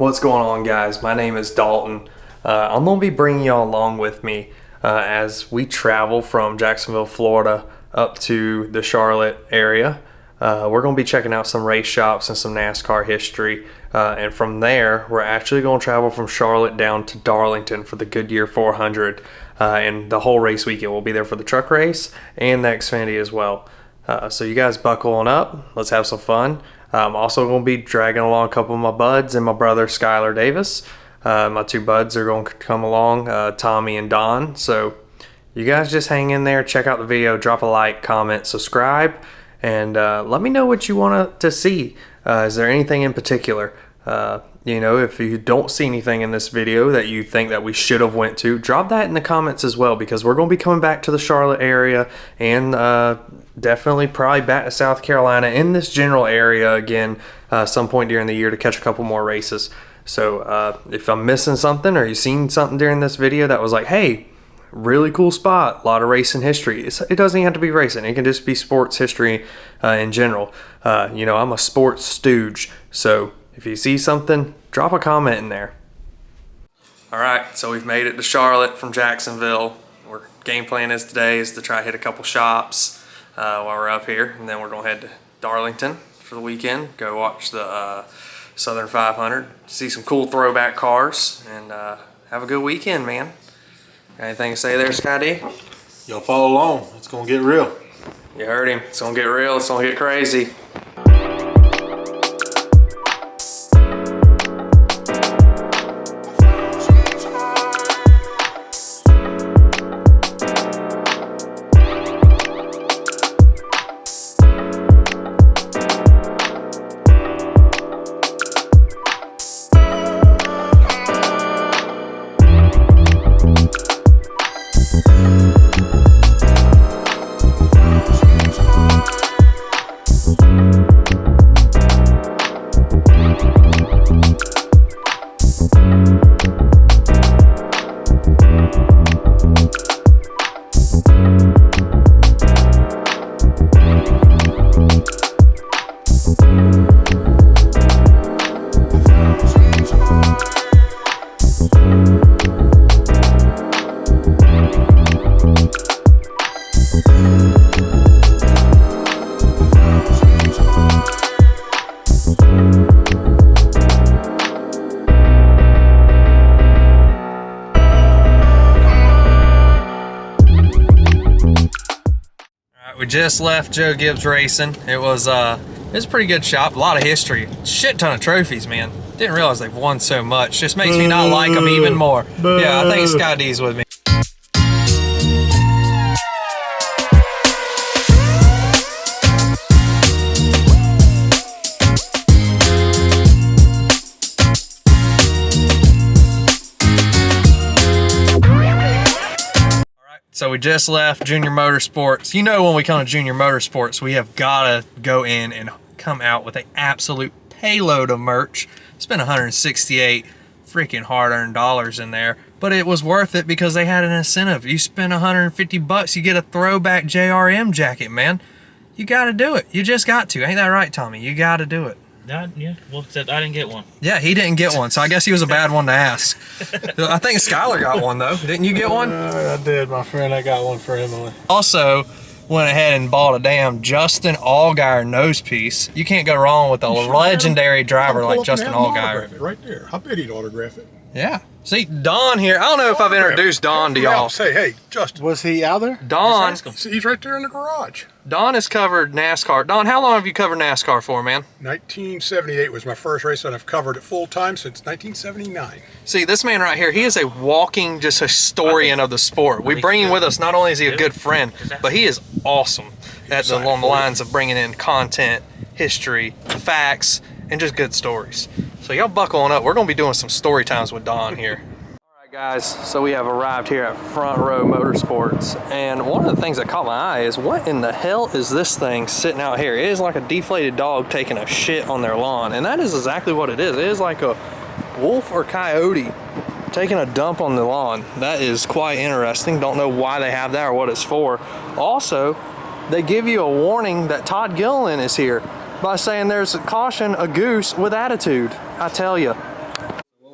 What's going on, guys? My name is Dalton. I'm going to be bringing y'all along with me as we travel from Jacksonville, Florida up to the Charlotte area. We're going to be checking out some race shops and some NASCAR history. And from there, we're actually going to travel from Charlotte down to Darlington for the Goodyear 400. And the whole race weekend. We'll be there for the truck race and the Xfinity as well. So you guys buckle on up. Let's have some fun. I'm also going to be dragging along a couple of my buds and my brother Skylar Davis. My two buds are going to come along, Tommy and Don. So you guys just hang in there, check out the video, drop a like, comment, subscribe, and let me know what you want to see. Is there anything in particular? If you don't see anything in this video that you think that we should have went to, drop that in the comments as well, because we're going to be coming back to the Charlotte area and definitely probably back to South Carolina in this general area again some point during the year to catch a couple more races. So if I'm missing something or you've seen something during this video that was like, hey, really cool spot, a lot of racing history. It doesn't even have to be racing. It can just be sports history in general. I'm a sports stooge, so if you see something, drop a comment in there. All right, so we've made it to Charlotte from Jacksonville. Our game plan today is to try to hit a couple shops while we're up here, and then we're gonna head to Darlington for the weekend, go watch the Southern 500, see some cool throwback cars, and have a good weekend, man. Got anything to say there, Scotty? Y'all follow along. It's gonna get real. You heard him. It's gonna get real. It's gonna get crazy. We just left Joe Gibbs Racing. It was a pretty good shop, a lot of history, shit ton of trophies, man. Didn't realize they've won so much. Just makes me not like them even more. Yeah, I think Sky D's with me. So we just left Junior Motorsports. You know, when we come to Junior Motorsports, we have gotta go in and come out with an absolute payload of merch. Spent 168 freaking hard-earned dollars in there, but it was worth it because they had an incentive. You spend 150 bucks, you get a throwback JRM jacket, man. You gotta do it. You just got to. Ain't that right, Tommy? You gotta do it. Yeah, well, except I didn't get one. Yeah, he didn't get one, so I guess he was a bad one to ask. I think Skylar got one, though. Didn't you get one? I did, my friend. I got one for Emily. Also, went ahead and bought a damn Justin Allgaier nose piece. You can't go wrong with a legendary driver like Justin Allgaier. Right there. I bet he'd autograph it. Yeah. See, Don here. I don't know if I've introduced Don to y'all. Say, hey, Justin. Was he out there? Don. He's right there in the garage. Don has covered NASCAR. Don, how long have you covered NASCAR for, man? 1978 was my first race, and I've covered it full time since 1979. See, this man right here, he is a walking just historian of the sport. We bring him with us. Not only is he a good friend, but he is awesome along the lines of bringing in content, history, facts, and just good stories. So y'all buckle on up. We're going to be doing some story times with Don here. All right, guys. So we have arrived here at Front Row Motorsports. And one of the things that caught my eye is, what in the hell is this thing sitting out here? It is like a deflated dog taking a shit on their lawn. And that is exactly what it is. It is like a wolf or coyote taking a dump on the lawn. That is quite interesting. Don't know why they have that or what it's for. Also, they give you a warning that Todd Gilliland is here by saying there's a caution, a goose with attitude. I tell you,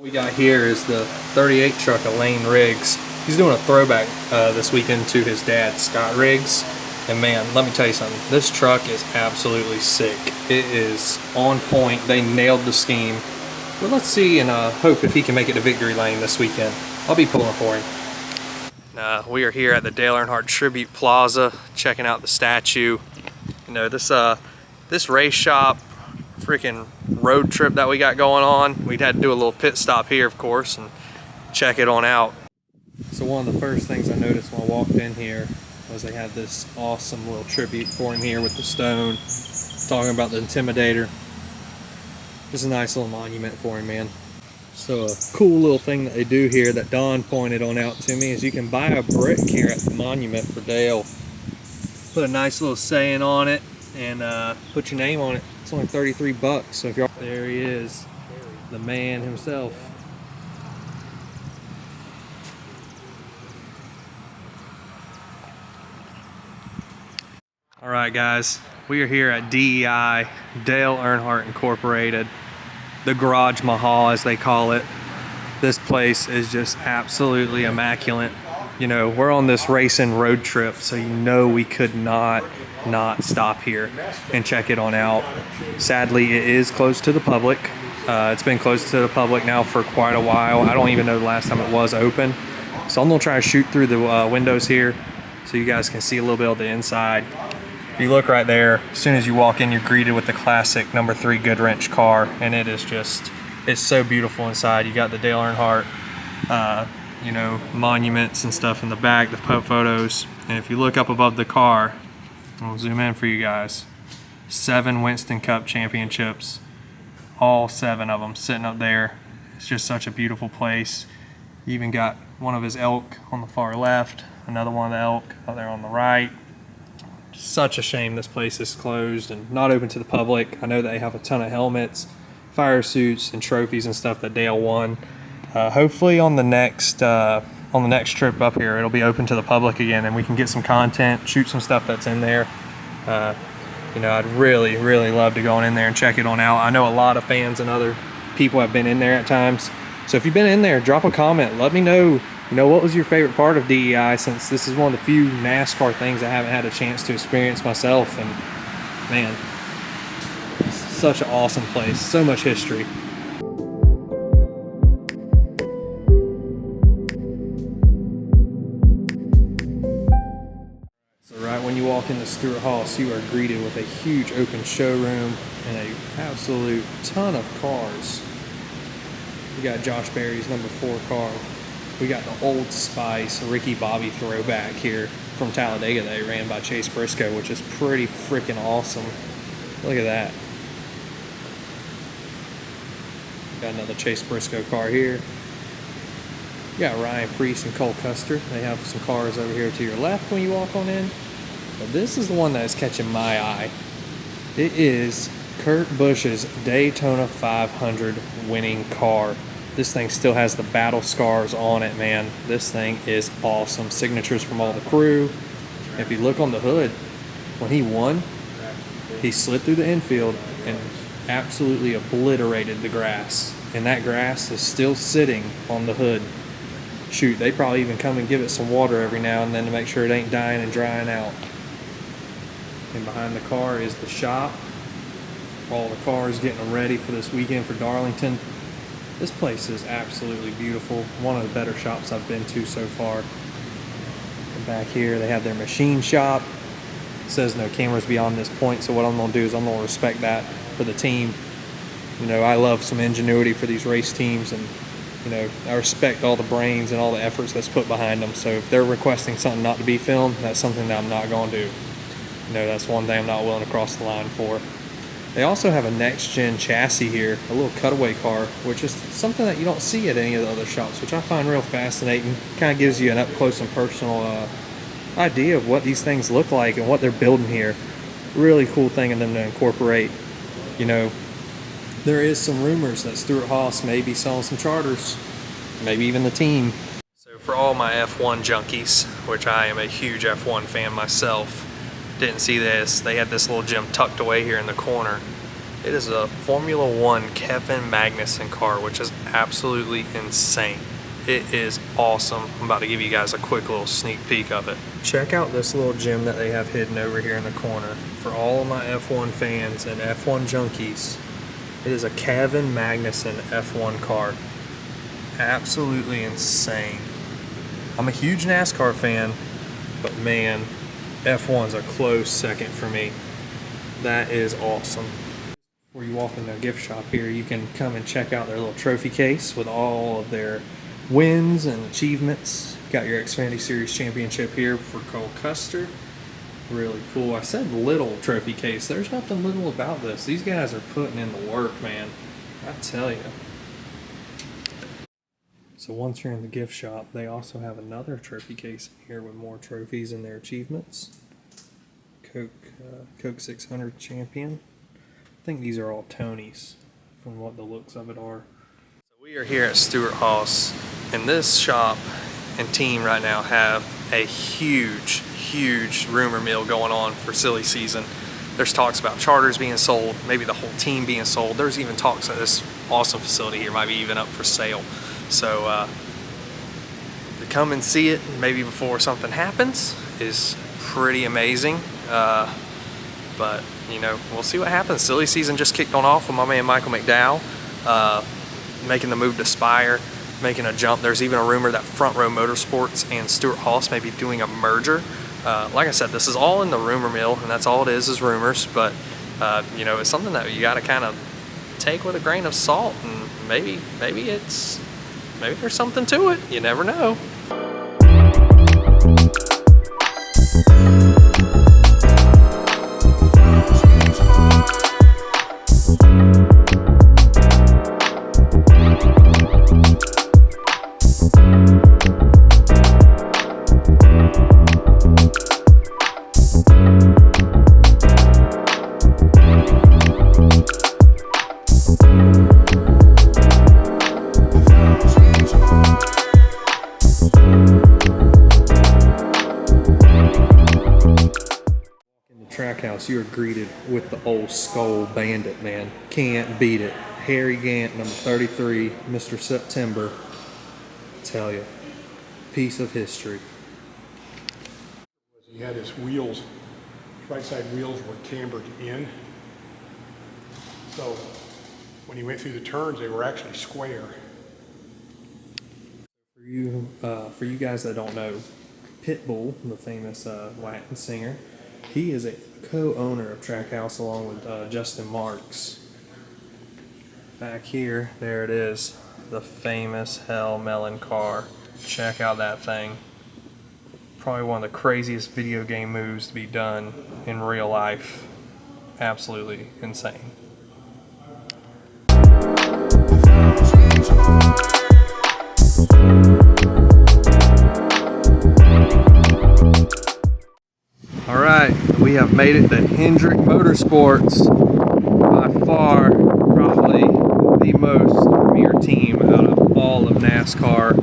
We got here is the 38 truck of Lane Riggs. He's doing a throwback this weekend to his dad, Scott Riggs. And man, let me tell you something. This truck is absolutely sick. It is on point. They nailed the scheme. Well, let's see and hope if he can make it to victory lane this weekend. I'll be pulling for him. We are here at the Dale Earnhardt Tribute Plaza, checking out the statue. You know, this race shop, freaking road trip that we got going on, we'd had to do a little pit stop here, of course, and check it on out. So one of the first things I noticed when I walked in here was they had this awesome little tribute for him here with the stone, talking about the Intimidator. Just a nice little monument for him, man. So a cool little thing that they do here that Don pointed on out to me is you can buy a brick here at the monument for Dale. Put a nice little saying on it and put your name on it. It's only 33 bucks. So if you're there, he is, the man himself. All right, guys, we are here at DEI, Dale Earnhardt Incorporated, the Garage Mahal as they call it. This place is just absolutely immaculate. You know, we're on this racing road trip, so you know we could not stop here and check it on out. Sadly, it is closed to the public. It's been closed to the public now for quite a while. I don't even know the last time it was open. So I'm gonna try to shoot through the windows here so you guys can see a little bit of the inside. If you look right there, as soon as you walk in, you're greeted with the classic number 3 Goodwrench car, and it is just, it's so beautiful inside. You got the Dale Earnhardt, you know, monuments and stuff in the back, the photos. And if you look up above the car, I'll zoom in for you guys. 7 Winston Cup championships, all 7 of them sitting up there. It's just such a beautiful place. You even got one of his elk on the far left, another one of the elk out there on the right. Such a shame this place is closed and not open to the public. I know they have a ton of helmets, fire suits, and trophies and stuff that Dale won. Hopefully on the next trip up here, it'll be open to the public again, and we can get some content, shoot some stuff that's in there. You know, I'd really love to go on in there and check it on out. I know a lot of fans and other people have been in there at times. So if you've been in there, drop a comment. Let me know. You know, what was your favorite part of DEI, since this is one of the few NASCAR things I haven't had a chance to experience myself. And man, it's such an awesome place, so much history. So right when you walk into Stewart Haas, you are greeted with a huge open showroom and an absolute ton of cars. We got Josh Berry's number 4 car. We got the Old Spice Ricky Bobby throwback here from Talladega that they ran by Chase Briscoe, which is pretty freaking awesome. Look at that. Got another Chase Briscoe car here. You got Ryan Preece and Cole Custer. They have some cars over here to your left when you walk on in. But this is the one that is catching my eye. It is Kurt Busch's Daytona 500 winning car. This thing still has the battle scars on it, man. This thing is awesome. Signatures from all the crew. If you look on the hood, when he won, he slid through the infield and absolutely obliterated the grass. And that grass is still sitting on the hood. Shoot, they probably even come and give it some water every now and then to make sure it ain't dying and drying out. And behind the car is the shop. All the cars getting them ready for this weekend for Darlington. This place is absolutely beautiful. One of the better shops I've been to so far. And back here they have their machine shop. It says no cameras beyond this point, so what I'm going to do is I'm going to respect that for the team. You know, I love some ingenuity for these race teams, and you know, I respect all the brains and all the efforts that's put behind them. So if they're requesting something not to be filmed, that's something that I'm not going to do. You know, that's one thing I'm not willing to cross the line for. They also have a next-gen chassis here, a little cutaway car, which is something that you don't see at any of the other shops, which I find real fascinating. Kind of gives you an up-close and personal idea of what these things look like and what they're building here. Really cool thing in them to incorporate. You know, there is some rumors that Stewart-Haas may be selling some charters, maybe even the team. So for all my F1 junkies, which I am a huge F1 fan myself, didn't see this. They had this little gym tucked away here in the corner. It is a Formula One Kevin Magnussen car, which is absolutely insane. It is awesome. I'm about to give you guys a quick little sneak peek of it. Check out this little gem that they have hidden over here in the corner. For all of my F1 fans and F1 junkies, it is a Kevin Magnussen F1 car. Absolutely insane. I'm a huge NASCAR fan, but man, F1's a close second for me. That is awesome. Before you walk in the gift shop here, you can come and check out their little trophy case with all of their wins and achievements. Got your Xfinity Series championship here for Cole Custer. Really cool. I said little trophy case. There's nothing little about this. These guys are putting in the work, man. I tell you. So once you're in the gift shop, they also have another trophy case here with more trophies and their achievements. Coke 600 champion. I think these are all Tonys from what the looks of it are. So we are here at Stewart Haas, and this shop and team right now have a huge rumor mill going on for silly season. There's talks about charters being sold, maybe the whole team being sold. There's even talks that this awesome facility here might be even up for sale. So to come and see it maybe before something happens is pretty amazing. But you know, we'll see what happens. Silly season just kicked on off with my man Michael McDowell making the move to Spire, making a jump. There's even a rumor that Front Row Motorsports and Stewart Haas may be doing a merger. Like I said, this is all in the rumor mill, and that's all it is rumors. But you know, it's something that you got to kind of take with a grain of salt, and maybe there's something to it. You never know. Track house, you are greeted with the old Skull Bandit, man. Can't beat it. Harry Gant, number 33, Mr. September. I tell you, piece of history. He had his wheels, right side wheels were cambered in. So when he went through the turns, they were actually square. For you guys that don't know, Pitbull, the famous Latin singer, he is a co-owner of Trackhouse along with Justin Marks. Back here, there it is, the famous Hell Melon car. Check out that thing. Probably one of the craziest video game moves to be done in real life. Absolutely insane. Alright, we have made it to Hendrick Motorsports. By far, probably the most premier team out of all of NASCAR.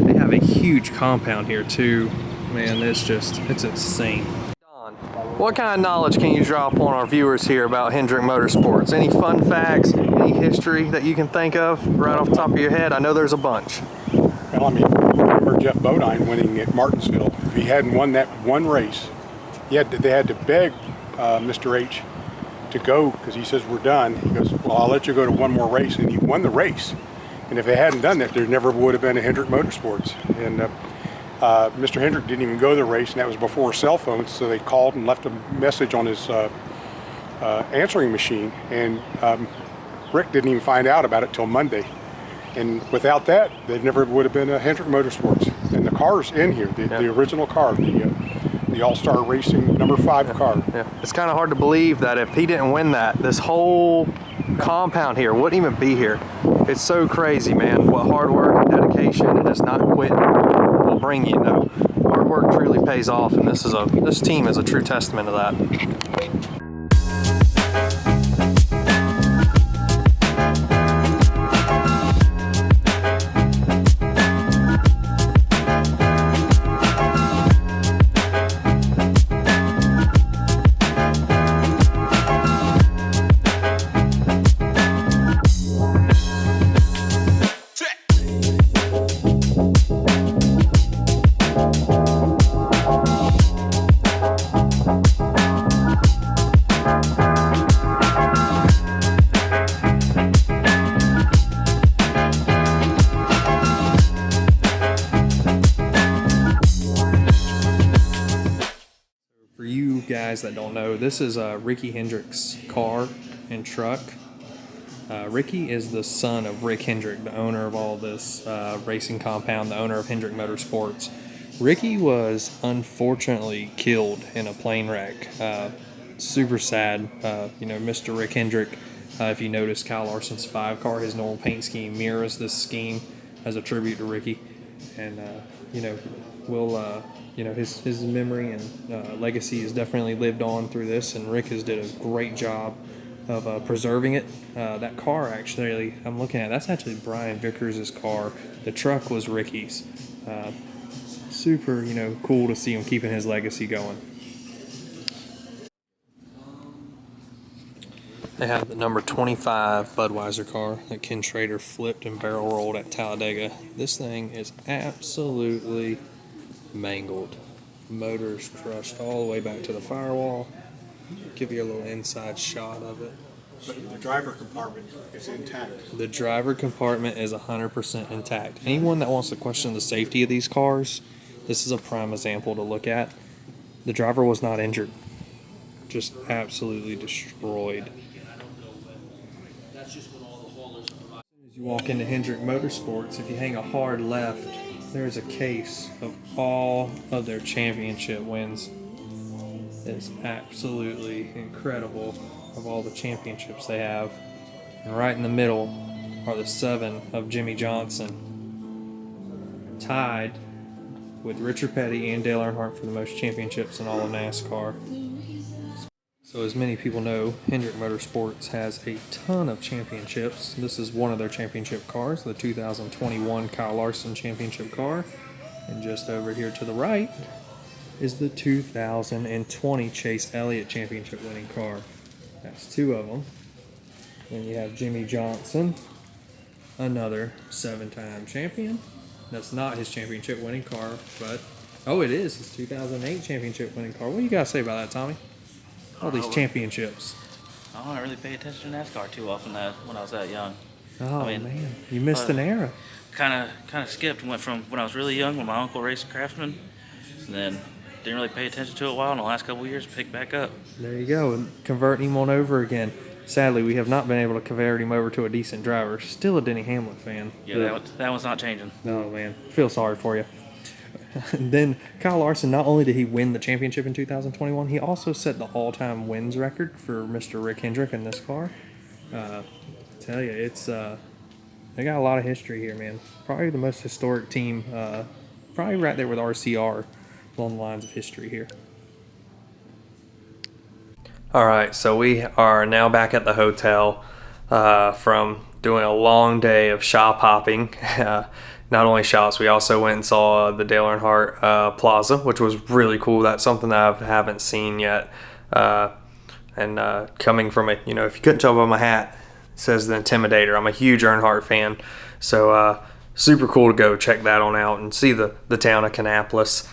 They have a huge compound here too. Man, it's insane. Don, what kind of knowledge can you drop on our viewers here about Hendrick Motorsports? Any fun facts, any history that you can think of right off the top of your head? I know there's a bunch. Well, I mean, I remember Jeff Bodine winning at Martinsville. If he hadn't won that one race, they had to beg Mr. H to go because he says, we're done. He goes, well, I'll let you go to one more race, and he won the race. And if they hadn't done that, there never would have been a Hendrick Motorsports. And Mr. Hendrick didn't even go to the race, and that was before cell phones, so they called and left a message on his answering machine, and Rick didn't even find out about it till Monday. And without that, there never would have been a Hendrick Motorsports. And the car's in here, the original car, the All-Star Racing number 5 car. Yeah. It's kind of hard to believe that if he didn't win that, this whole compound here wouldn't even be here. It's so crazy, man. What hard work and dedication and just not quitting will bring you. No, hard work truly pays off, and this team is a true testament to that. guys that don't know, this is Ricky Hendrick's car and truck. Ricky is the son of Rick Hendrick, the owner of all this racing compound, the owner of Hendrick Motorsports. Ricky was unfortunately killed in a plane wreck. Super sad. Mr. Rick Hendrick, if you notice, Kyle Larson's 5 car, his normal paint scheme mirrors this scheme as a tribute to Ricky. And, his memory and legacy has definitely lived on through this, and Rick has did a great job of preserving it. That car, actually, I'm looking at, that's actually Brian Vickers' car. The truck was Ricky's. Super, cool to see him keeping his legacy going. They have the number 25 Budweiser car that Ken Schrader flipped and barrel rolled at Talladega. This thing is absolutely mangled. Motor's crushed all the way back to the firewall. Give you a little inside shot of it. But the driver compartment is intact. The driver compartment is 100% intact. Anyone that wants to question the safety of these cars, this is a prime example to look at. The driver was not injured. Just absolutely destroyed. As you walk into Hendrick Motorsports, if you hang a hard left, there's a case of all of their championship wins. It's absolutely incredible of all the championships they have. And right in the middle are the 7 of Jimmy Johnson, tied with Richard Petty and Dale Earnhardt for the most championships in all of NASCAR. So as many people know, Hendrick Motorsports has a ton of championships. This is one of their championship cars, the 2021 Kyle Larson championship car. And just over here to the right is the 2020 Chase Elliott championship winning car. That's 2 of them. Then you have Jimmy Johnson, another 7-time champion. That's not his championship winning car, but it is his 2008 championship winning car. What do you guys say about that, Tommy? All these championships. I don't really pay attention to NASCAR too often when I was that young. Man, you missed an era. Kind of skipped. Went from when I was really young when my uncle raced Craftsman, and then didn't really pay attention to it a while. In the last couple of years, picked back up. There you go, and converting him on over again. Sadly, we have not been able to convert him over to a decent driver. Still a Denny Hamlin fan. Yeah, that one's not changing. No, man. Feel sorry for you. And then Kyle Larson, not only did he win the championship in 2021, he also set the all-time wins record for Mr. Rick Hendrick in this car. I tell you, it's they got a lot of history here, man. Probably the most historic team, probably right there with RCR along the lines of history here. All right, so we are now back at the hotel from doing a long day of shop hopping. Not only shops, we also went and saw the Dale Earnhardt Plaza, which was really cool. That's something that I haven't seen yet. Coming from it, if you couldn't tell by my hat, it says the Intimidator. I'm a huge Earnhardt fan, so super cool to go check that on out and see the town of Kannapolis.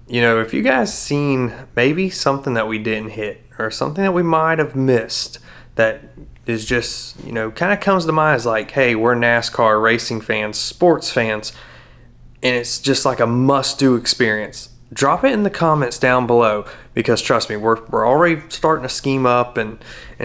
If you guys seen maybe something that we didn't hit or something that we might have missed that is just, kind of comes to mind as like, hey, we're NASCAR racing fans, sports fans, and it's just like a must-do experience. Drop it in the comments down below, because trust me, we're already starting to scheme up and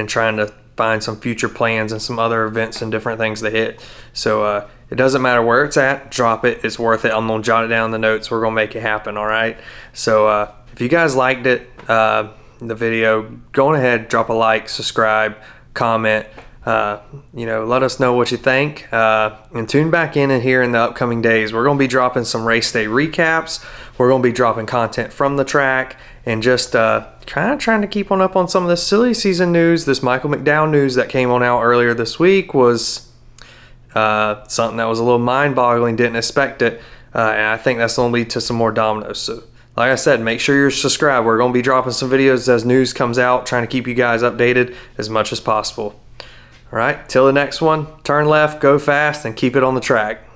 trying to find some future plans and some other events and different things to hit. So it doesn't matter where it's at, drop it. It's worth it. I'm going to jot it down in the notes. We're going to make it happen, all right? So if you guys liked it, the video, go ahead, drop a like, subscribe, comment, let us know what you think, and tune back in here in the upcoming days. We're going to be dropping some race day recaps. We're going to be dropping content from the track, and just kind of trying to keep on up on some of the silly season news. This Michael McDowell news that came on out earlier this week was something that was a little mind-boggling. Didn't expect it, and I think that's going to lead to some more dominoes. So like I said, make sure you're subscribed. We're going to be dropping some videos as news comes out, trying to keep you guys updated as much as possible. All right, till the next one, turn left, go fast, and keep it on the track.